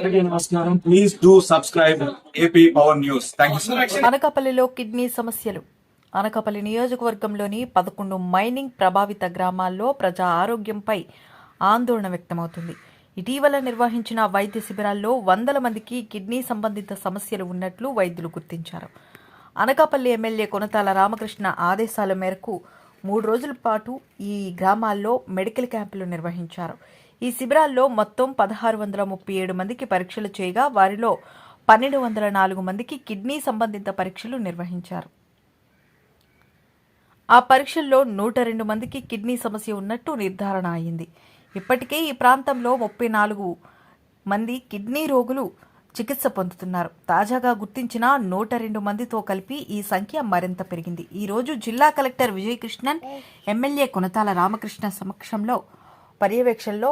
నమస్కారం. Please do subscribe AP power news. Thank you so much. అనకాపల్లిలో kidney సమస్యలు. అనకాపల్లి నియోజకవర్గంలోని 11 మైనింగ్ ప్రభావిత గ్రామాల్లో ప్రజా ఆరోగ్యంపై ఆందోళన వ్యక్తమవుతుంది. ఇటీవల నిర్వహించిన వైద్య శిబిరాల్లో 100 మందికి కిడ్నీ సంబంధిత సమస్యలు ఉన్నట్లు వైద్యులు గుర్తించారు. అనకాపల్లి ఎమ్మెల్యే కొనతాల రామకృష్ణ ఆదేశాల మేరకు 3 రోజుల పాటు ఈ గ్రామాల్లో మెడికల్ క్యాంపులు నిర్వహించారు. ఈ శిబిరాల్లో మొత్తం 1637 మందికి పరీక్షలు చేయగా వారిలో 1204 మందికి కిడ్నీ సంబంధిత పరీక్షలు నిర్వహించారు. ఆ పరీక్షల్లో 102 మందికి కిడ్నీ సమస్య ఉన్నట్టు నిర్ధారణ అయింది. ఇప్పటికే ఈ ప్రాంతంలో 34 మంది కిడ్నీ రోగులు చికిత్స పొందుతున్నారు. తాజాగా గుర్తించిన 102 మందితో కలిపి ఈ సంఖ్య మరింత పెరిగింది. ఈ రోజు జిల్లా కలెక్టర్ విజయకృష్ణన్, ఎమ్మెల్యే కొనతాల రామకృష్ణ సమక్షంలో పర్యవేక్షణలో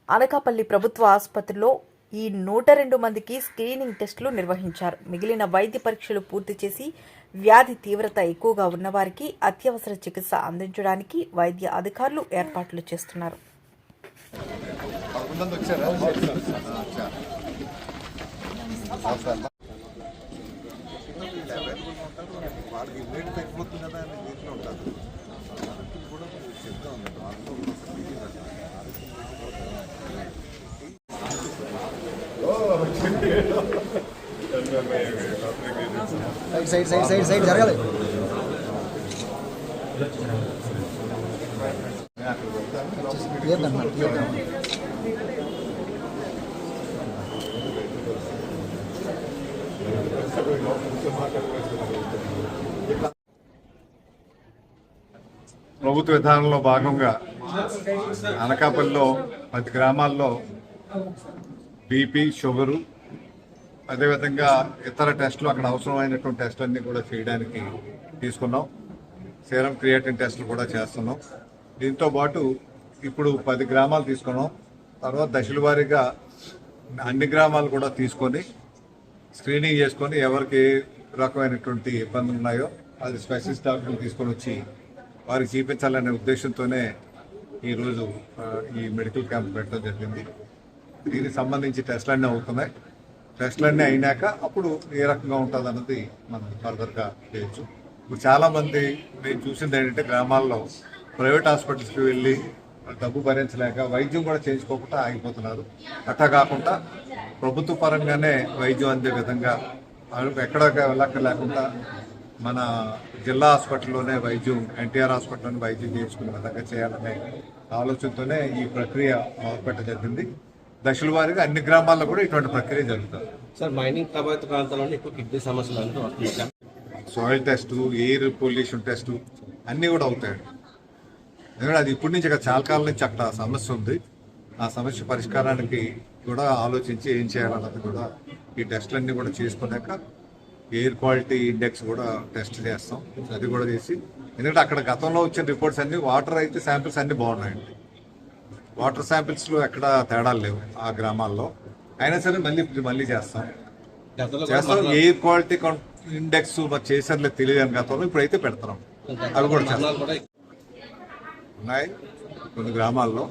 అనకాపల్లి ప్రభుత్వ ఆసుపత్రిలో ఈ 102 మందికి స్క్రీనింగ్ టెస్టులు నిర్వహించారు. మిగిలిన వైద్య పరీక్షలు పూర్తి చేసి వ్యాధి తీవ్రత ఎక్కువగా ఉన్నవారికి అత్యవసర చికిత్స అందించడానికి వైద్య అధికారులు ఏర్పాట్లు చేస్తున్నారు. సైడ్ జరగాలి. ప్రభుత్వ విధానంలో భాగంగా అనకాపల్లిలో 10 గ్రామాల్లో బీపీ, షుగరు, అదేవిధంగా ఇతర టెస్టులు అక్కడ అవసరమైనటువంటి టెస్టులన్నీ కూడా చేయడానికి తీసుకున్నాం. సీరం క్రియేటిన్ టెస్టులు కూడా చేస్తున్నాం. దీంతో పాటు ఇప్పుడు 10 గ్రామాలు తీసుకున్నాం. తర్వాత దశల వారీగా అన్ని గ్రామాలు కూడా తీసుకొని స్క్రీనింగ్ చేసుకొని ఎవరికి ఏ రకమైనటువంటి ఇబ్బందులు ఉన్నాయో అది స్పెషలిస్ట్ డాక్టర్లు తీసుకొని వచ్చి వారికి చూపించాలనే ఉద్దేశంతోనే ఈరోజు ఈ మెడికల్ క్యాంప్ పెట్టడం జరిగింది. దీనికి సంబంధించి టెస్టులన్నీ అవుతున్నాయి. టెస్టులన్నీ అయినాక అప్పుడు ఏ రకంగా ఉంటుంది అన్నది మనం ఫర్దర్గా చేయొచ్చు. ఇప్పుడు చాలామంది మేము చూసింది ఏంటంటే గ్రామాల్లో ప్రైవేట్ హాస్పిటల్స్కి వెళ్ళి డబ్బు భరించలేక వైద్యం కూడా చేయించుకోకుండా ఆగిపోతున్నారు. అట్టా కాకుండా ప్రభుత్వ పరంగానే వైద్యం అందే విధంగా ఎక్కడ వెళ్ళక్కర్లేకుండా మన జిల్లా హాస్పిటల్లోనే వైద్యం, ఎన్టీఆర్ హాస్పిటల్లోనే వైద్యం చేయించుకునే విధంగా చేయాలనే ఆలోచనతోనే ఈ ప్రక్రియ మొదలుపెట్టడం జరిగింది. దశల వారీగా అన్ని గ్రామాల్లో కూడా ఇటువంటి ప్రక్రియ జరుగుతుంది. సార్, మైనింగ్ ప్రభావిత ప్రాంతాల్లో ఎక్కువ కిడ్నీ సమస్యలు అంటూ వస్తున్నాయి. Soil test, air pollution test అన్నీ కూడా అవుతాయి. ఎందుకంటే అది ఇప్పటి నుంచి చాలా కాలం నుంచి అక్కడ సమస్య ఉంది. ఆ సమస్య పరిష్కారానికి కూడా ఆలోచించి ఏం చేయాలన్నది కూడా ఈ టెస్టులన్నీ కూడా చేసుకున్నాక ఎయిర్ క్వాలిటీ ఇండెక్స్ కూడా టెస్ట్ చేస్తాం. అది కూడా చేసి, ఎందుకంటే అక్కడ గతంలో వచ్చిన రిపోర్ట్స్ అన్ని వాటర్ అయితే శాంపిల్స్ అన్ని బాగున్నాయండి. వాటర్ శాంపిల్స్లో ఎక్కడ తేడాలు లేవు ఆ గ్రామాల్లో. అయినా సరే మళ్ళీ చేస్తాం. ఎయిర్ క్వాలిటీ ఇండెక్స్ మరి చేసారులే తెలియని గతంలో, ఇప్పుడైతే పెడతాం. అవి కూడా చేస్తాం. ఉన్నాయి కొన్ని గ్రామాల్లో.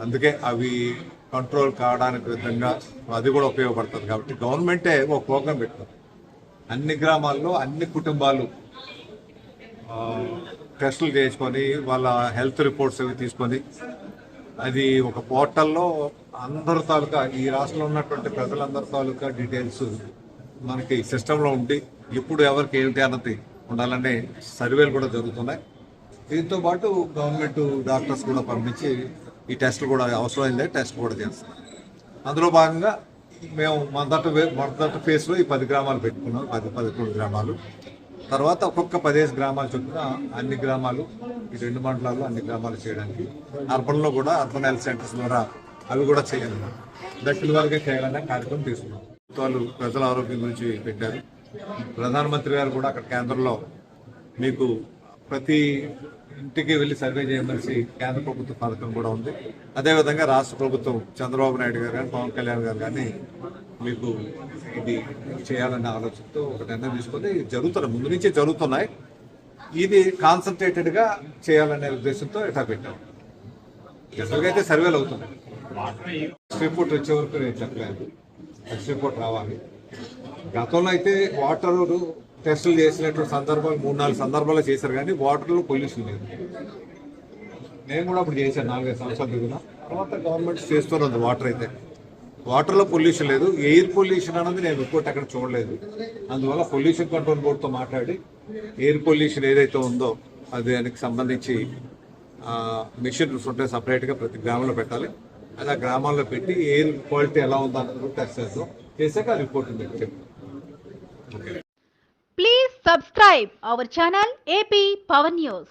అందుకే అవి కంట్రోల్ కావడానికి విధంగా అది కూడా ఉపయోగపడుతుంది. కాబట్టి గవర్నమెంటే ఒక ప్రోగ్రాం పెడుతుంది. అన్ని గ్రామాల్లో అన్ని కుటుంబాలు టెస్టులు చేసుకొని వాళ్ళ హెల్త్ రిపోర్ట్స్ అవి తీసుకొని అది ఒక పోర్టల్లో అందరి తాలూకా, ఈ రాష్ట్రంలో ఉన్నటువంటి ప్రజలందరి తాలూకా డీటెయిల్స్ మనకి సిస్టంలో ఉండి ఇప్పుడు ఎవరికి ఏంటి అన్నది ఉండాలనే సర్వేలు కూడా జరుగుతున్నాయి. దీంతో పాటు గవర్నమెంట్ డాక్టర్స్ కూడా పంపించి ఈ టెస్టులు కూడా అవసరమైందే టెస్ట్ కూడా చేస్తాం. అందులో భాగంగా మేము మొదటి ఫేజ్లో ఈ 10 గ్రామాలు పెట్టుకున్నాం. 11 గ్రామాలు. తర్వాత ఒక్కొక్క 15 గ్రామాలు చొప్పున అన్ని గ్రామాలు, ఈ 2 మండలాల్లో అన్ని గ్రామాలు చేయడానికి, అర్బన్లో కూడా అర్బన్ హెల్త్ సెంటర్స్ ద్వారా అవి కూడా చేయాలి. దశల వారీగా చేయాలనే కార్యక్రమం తీసుకున్నాం. వాళ్ళు ప్రజల ఆరోగ్యం గురించి పెట్టారు. ప్రధానమంత్రి గారు కూడా అక్కడ కేంద్రంలో మీకు ప్రతి ఇంటికి వెళ్ళి సర్వే చేయమని కేంద్ర ప్రభుత్వ పథకం కూడా ఉంది. అదేవిధంగా రాష్ట్ర ప్రభుత్వం చంద్రబాబు నాయుడు గారు కానీ, పవన్ కళ్యాణ్ గారు కానీ మీకు ఇది చేయాలనే ఆలోచనతో ఒక నిర్ణయం తీసుకొని జరుగుతున్నాయి. ముందు నుంచే జరుగుతున్నాయి. ఇది కాన్సన్ట్రేటెడ్గా చేయాలనే ఉద్దేశంతో ఇట్లా పెట్టాం. జనరల్గా అయితే సర్వేలు అవుతున్నాయి. రిపోర్ట్ వచ్చే వరకు నేను చెప్పలేదు. రిపోర్ట్ రావాలి. గతంలో అయితే వాటర్ టెస్టులు చేసినటువంటి సందర్భాలు 3-4 సందర్భాలు చేశారు, కానీ వాటర్లో పొల్యూషన్ లేదు. నేను కూడా అప్పుడు చేశాను 4-5 సంవత్సరాల దిగున. తర్వాత గవర్నమెంట్ చేస్తున్నది వాటర్ అయితే. వాటర్లో పొల్యూషన్ లేదు. ఎయిర్ పొల్యూషన్ అన్నది నేను రిపోర్ట్ అక్కడ చూడలేదు. అందువల్ల పొల్యూషన్ కంట్రోల్ బోర్డుతో మాట్లాడి ఎయిర్ పొల్యూషన్ ఏదైతే ఉందో అది దానికి సంబంధించి మిషన్స్ ఉంటే సపరేట్గా ప్రతి గ్రామంలో పెట్టాలి. అది ఆ గ్రామాల్లో పెట్టి ఎయిర్ క్వాలిటీ ఎలా ఉందో అన్నది టెస్ట్ చేస్తాం. చేశాక ఆ రిపోర్ట్ ఉంది చెప్తాం. Please subscribe our channel AP Power News.